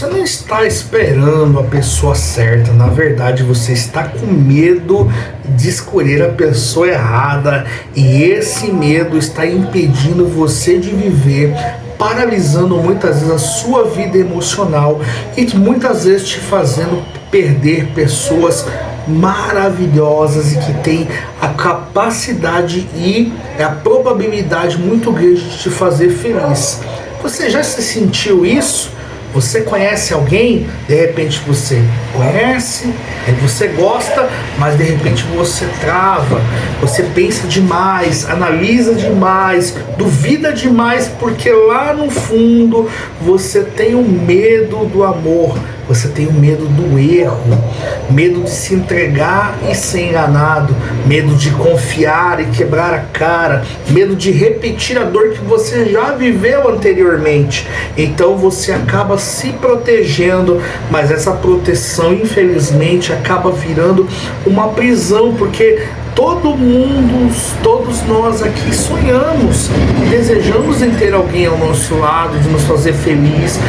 Você não está esperando a pessoa certa, na verdade você está com medo de escolher a pessoa errada e esse medo está impedindo você de viver, paralisando muitas vezes a sua vida emocional e muitas vezes te fazendo perder pessoas maravilhosas e que tem a capacidade e a probabilidade muito grande de te fazer feliz. Você já se sentiu isso? Você conhece alguém? De repente você conhece, você gosta, mas de repente você trava, você pensa demais, analisa demais, duvida demais, porque lá no fundo você tem o medo do amor, você tem o medo do erro, medo de se entregar e ser enganado, medo de confiar e quebrar a cara, medo de repetir a dor que você já viveu anteriormente. Então você acaba se protegendo, mas essa proteção infelizmente acaba virando uma prisão, porque todos nós aqui sonhamos, desejamos em ter alguém ao nosso lado, de nos fazer feliz,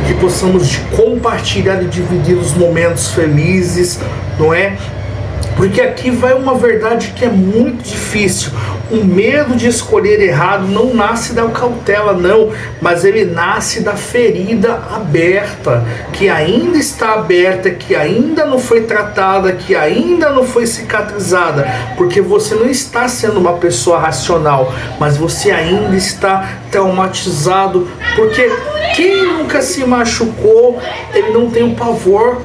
que possamos compartilhar e dividir os momentos felizes, não é? Porque aqui vai uma verdade que é muito difícil. O medo de escolher errado não nasce da cautela, não, mas ele nasce da ferida aberta, que ainda está aberta, que ainda não foi tratada, que ainda não foi cicatrizada, porque você não está sendo uma pessoa racional, mas você ainda está traumatizado, porque quem nunca se machucou, ele não tem o pavor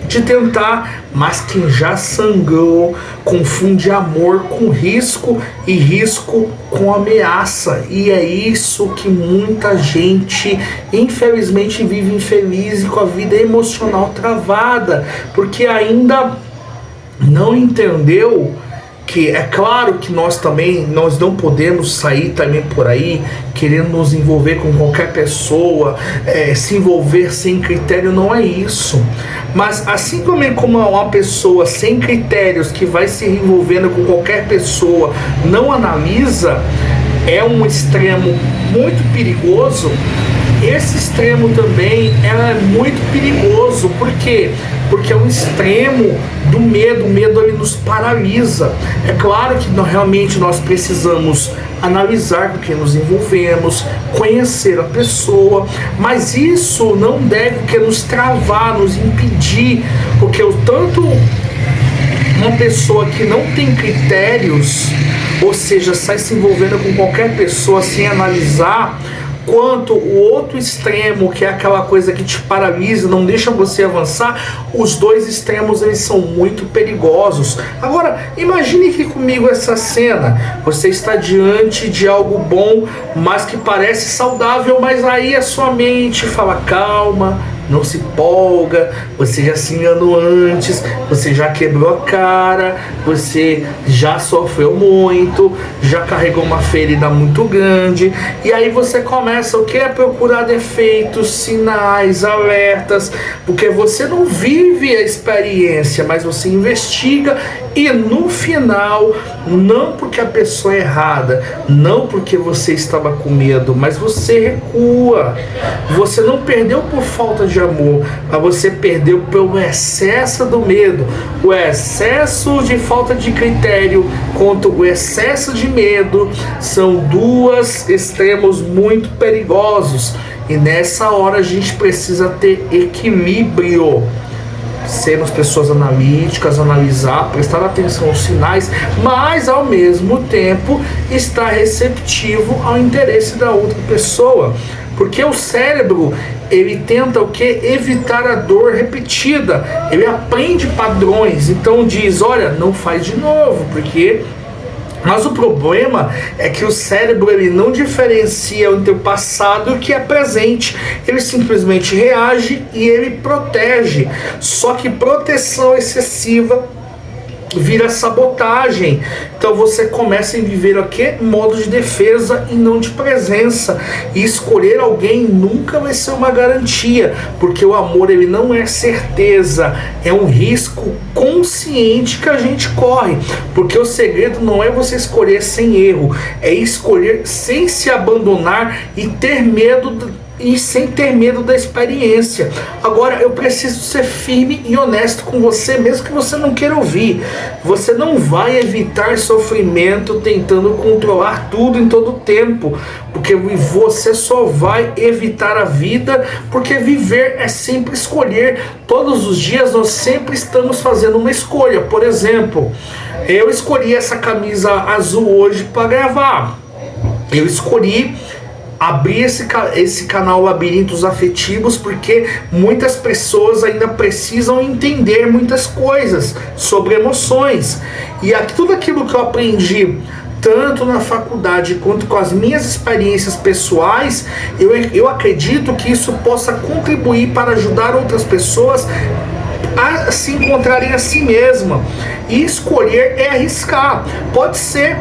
de tentar, mas quem já sangrou confunde amor com risco e risco com ameaça, e é isso que muita gente infelizmente vive infeliz e com a vida emocional travada, porque ainda não entendeu que é claro que nós não podemos sair também por aí querendo nos envolver com qualquer pessoa, se envolver sem critério, não é isso. Mas assim como uma pessoa sem critérios que vai se envolvendo com qualquer pessoa não analisa, é um extremo muito perigoso. Esse extremo também é muito perigoso. Por quê? Porque é um extremo do medo. O medo ele nos paralisa. É claro que realmente nós precisamos analisar com quem nos envolvemos, conhecer a pessoa, mas isso não deve nos travar, nos impedir, porque tanto uma pessoa que não tem critérios, ou seja, sai se envolvendo com qualquer pessoa sem analisar, quanto o outro extremo, que é aquela coisa que te paralisa, não deixa você avançar, os dois extremos eles são muito perigosos. Agora, imagine aqui comigo essa cena, você está diante de algo bom, mas que parece saudável, mas aí a sua mente fala, calma, não se empolga, você já se enganou antes, você já quebrou a cara, você já sofreu muito, já carregou uma ferida muito grande, e aí você começa o que? A procurar defeitos, sinais, alertas, porque você não vive a experiência, mas você investiga e no final, não porque a pessoa é errada, não porque você estava com medo, mas você recua. Você não perdeu por falta de amor, mas você perdeu pelo excesso do medo, o excesso de falta de critério contra o excesso de medo. São dois extremos muito perigosos e nessa hora a gente precisa ter equilíbrio, sermos pessoas analíticas, analisar, prestar atenção aos sinais, mas ao mesmo tempo estar receptivo ao interesse da outra pessoa, porque o cérebro ele tenta o que? Evitar a dor repetida, ele aprende padrões, então diz, olha, não faz de novo, porque... Mas o problema é que o cérebro ele não diferencia entre o passado e o que é presente. Ele simplesmente reage e ele protege. Só que proteção excessiva vira sabotagem. Então você começa a viver o quê? Modo de defesa e não de presença. E escolher alguém nunca vai ser uma garantia, porque o amor ele não é certeza, é um risco consciente que a gente corre. Porque o segredo não é você escolher sem erro, é escolher sem se abandonar e ter medo e sem ter medo da experiência. Agora, eu preciso ser firme e honesto com você, mesmo que você não queira ouvir. Você não vai evitar sofrimento tentando controlar tudo em todo o tempo, porque você só vai evitar a vida, porque viver é sempre escolher. Todos os dias nós sempre estamos fazendo uma escolha. Por exemplo, eu escolhi essa camisa azul hoje para gravar. Eu escolhi abrir esse canal Labirintos Afetivos porque muitas pessoas ainda precisam entender muitas coisas sobre emoções. E tudo aquilo que eu aprendi tanto na faculdade quanto com as minhas experiências pessoais, eu acredito que isso possa contribuir para ajudar outras pessoas a se encontrarem a si mesma. E escolher é arriscar. Pode ser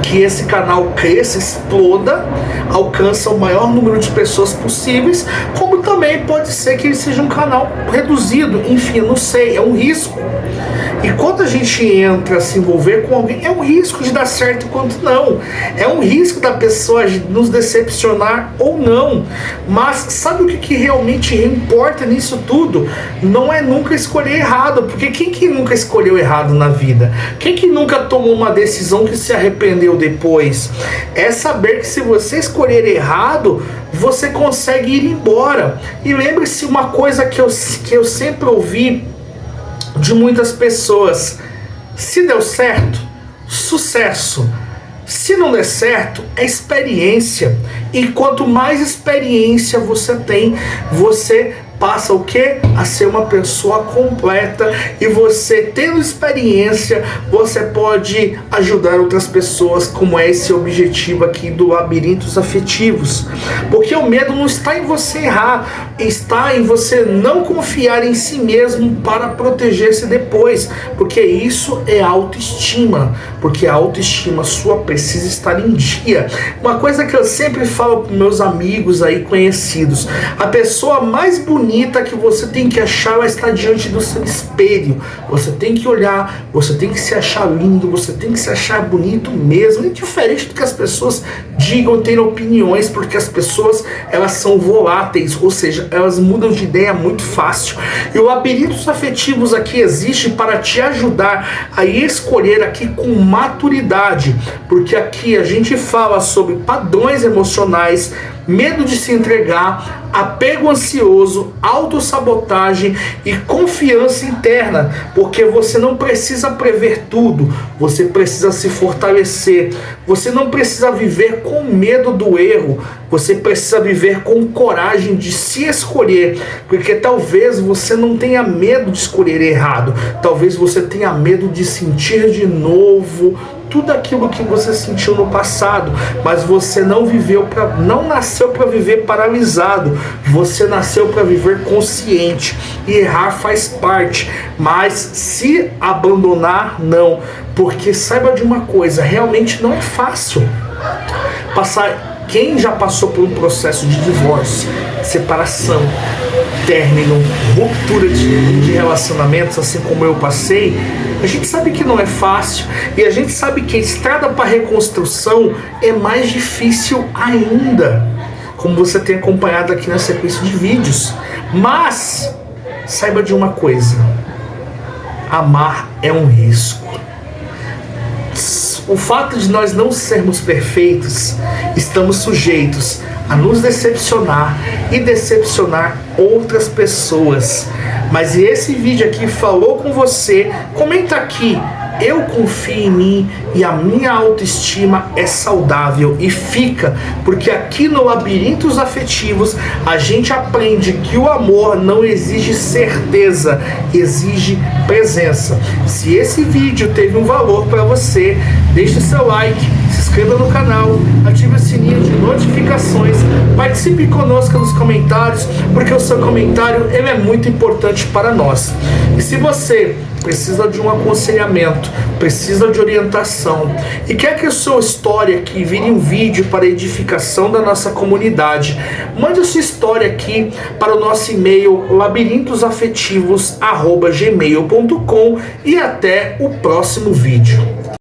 que esse canal cresça, exploda, alcança o maior número de pessoas possíveis, como também pode ser que ele seja um canal reduzido. Enfim, não sei, é um risco. E quando a gente entra a se envolver com alguém, é um risco de dar certo quanto não. É um risco da pessoa nos decepcionar ou não. Mas sabe o que realmente importa nisso tudo? Não é nunca escolher errado, porque quem que nunca escolheu errado na vida? Quem que nunca tomou uma decisão que se arrependeu depois? É saber que se você escolher errado, você consegue ir embora. E lembre-se uma coisa que eu sempre ouvi de muitas pessoas: se deu certo, sucesso. Se não der certo, é experiência. E quanto mais experiência você tem, você passa o quê? A ser uma pessoa completa. E você, tendo experiência, você pode ajudar outras pessoas, como é esse objetivo aqui do Labirintos Afetivos. Porque o medo não está em você errar, está em você não confiar em si mesmo para proteger-se depois. Porque isso é autoestima. Porque a autoestima sua precisa estar em dia. Uma coisa que eu sempre falo para meus amigos aí conhecidos: a pessoa mais bonita que você tem que achar, ela está diante do seu espelho. Você tem que olhar, você tem que se achar lindo, você tem que se achar bonito mesmo, indiferente do que as pessoas digam, tenham opiniões, porque as pessoas, elas são voláteis, ou seja, elas mudam de ideia muito fácil. E o Labirintos Afetivos aqui existe para te ajudar a escolher aqui com maturidade, porque aqui a gente fala sobre padrões emocionais, medo de se entregar, apego ansioso, autossabotagem e confiança interna, porque você não precisa prever tudo, você precisa se fortalecer, você não precisa viver com medo do erro, você precisa viver com coragem de se escolher, porque talvez você não tenha medo de escolher errado, talvez você tenha medo de sentir de novo tudo aquilo que você sentiu no passado, mas você não nasceu para viver paralisado, você nasceu para viver consciente, e errar faz parte, mas se abandonar, não, porque saiba de uma coisa, realmente não é fácil quem já passou por um processo de divórcio, separação, término, ruptura de relacionamentos, assim como eu passei, a gente sabe que não é fácil, e a gente sabe que a estrada para a reconstrução é mais difícil ainda, como você tem acompanhado aqui na sequência de vídeos. Mas saiba de uma coisa: amar é um risco. O fato de nós não sermos perfeitos, estamos sujeitos a nos decepcionar e decepcionar outras pessoas. Mas esse vídeo aqui falou com você, comenta aqui: eu confio em mim e a minha autoestima é saudável. E fica, porque aqui no Labirintos Afetivos a gente aprende que o amor não exige certeza, exige presença. Se esse vídeo teve um valor para você, deixe seu like, se inscreva no canal, ative o sininho de notificações, participe conosco nos comentários, porque o seu comentário ele é muito importante para nós. E se você precisa de um aconselhamento, precisa de orientação e quer que a sua história aqui vire um vídeo para a edificação da nossa comunidade, mande a sua história aqui para o nosso e-mail labirintosafetivos@gmail.com e até o próximo vídeo.